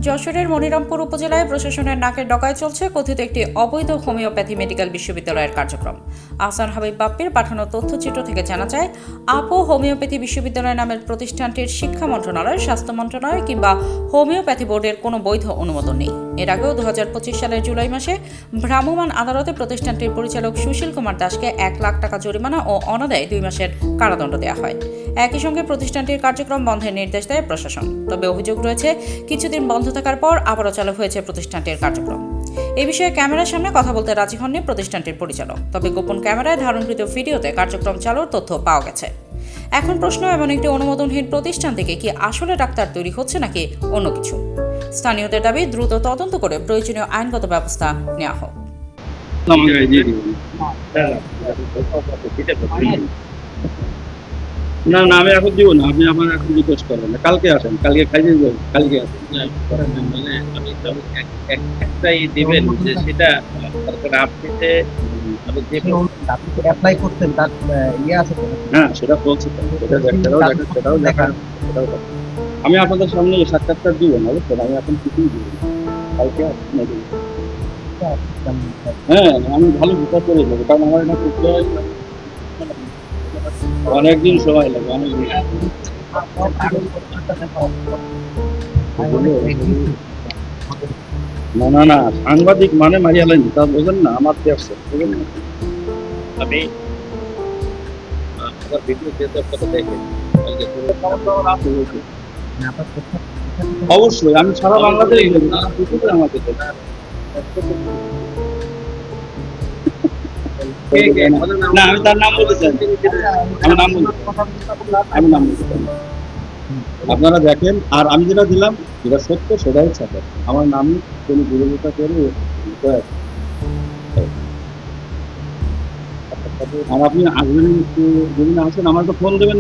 যশোরের মনিরামপুর উপজেলায় প্রশাসনের নাকের ডগায় চলছে কথিত একটি অবৈধ হোমিওপ্যাথি মেডিকেল বিশ্ববিদ্যালয়ের কার্যক্রম। আহসান হাবিব বাপ্পির পাঠানো তথ্যচিত্র থেকে জানা যায়, আপো হোমিওপ্যাথি বিশ্ববিদ্যালয় নামের প্রতিষ্ঠানটির শিক্ষা মন্ত্রণালয়, স্বাস্থ্য মন্ত্রণালয় কিংবা হোমিওপ্যাথি বোর্ডের কোনো বৈধ অনুমোদন নেই। এর আগেও 2025 সালের জুলাই মাসে ভ্রাম্যমাণ আদালতে প্রতিষ্ঠানটির পরিচালক সুশীল কুমার দাসকে 1 লাখ টাকা জরিমানা ও অনাদায়ে 2 মাসের কারাদণ্ড দেওয়া হয়। একই সঙ্গে প্রতিষ্ঠানটির কার্যক্রম বন্ধের নির্দেশ দেয় প্রশাসন। তবে অভিযোগ রয়েছে, কিছুদিন বন্ধ থাকার পর আবারও চালু হয়েছে প্রতিষ্ঠানটির কার্যক্রম। এই বিষয়ে ক্যামেরার সামনে কথা বলতে রাজি হননি প্রতিষ্ঠানটির পরিচালক। তবে গোপন ক্যামেরায় ধারণকৃত ভিডিওতে কার্যক্রম চালুর তথ্য পাওয়া গেছে। এখন প্রশ্ন, এমন একটি অনুমোদনহীন প্রতিষ্ঠান থেকে কি আসলে ডাক্তার তৈরি হচ্ছে নাকি অন্য কিছু? স্থানীয়দের দাবি, দ্রুত তদন্ত করে প্রয়োজনীয় আইনগত ব্যবস্থা নেওয়া হোক। না না, আমি এখন দিব না। আপনি আমার এখন রিকোয়েস্ট করবেন না, কালকে আসেন, কালকে খাইয়ে যাবেন, কালকে আসেন। মানে আমি তো একটাই দিবেন যে সেটা তারপরে আপনি যে আমি যে আপনি তো অ্যাপ্লাই করতেন, তার ইয়ে আছে তো? হ্যাঁ, সেটা বলছি তো, সেটাও দেখা। আমি আপনাদের সামনে সাক্ষাৎকার দিব না, বুঝছেন? আমি এখন কিছুই দিব না, কালকে আসেন। হ্যাঁ, আমি ভালো বিচার করে দেবো, কারণ আমার এটা করতে হয় অনেকদিন সময় লাগে, অনেকদিন। না না না, সাংবাদিক মানে মারিয়া লাইন, তা বোঝেন না? আমার দেখছে, বুঝলেন না? আমি আমার ভিডিও যেহেতু আপনারা দেখেন অবশ্যই আমি সারা বাংলাদেশ আমাকে না, আমি তার নাম বলতে চাই, আমি নাম বলতে চাই। আপনারা দেখেন, আর আমি যেটা দিলাম যেটা সত্য সেটাই সত্য। আমার নাম কোনো বিরোধিতা করে আর আপনি আসবেন, যদি না আসেন আমাকে ফোন দেবেন।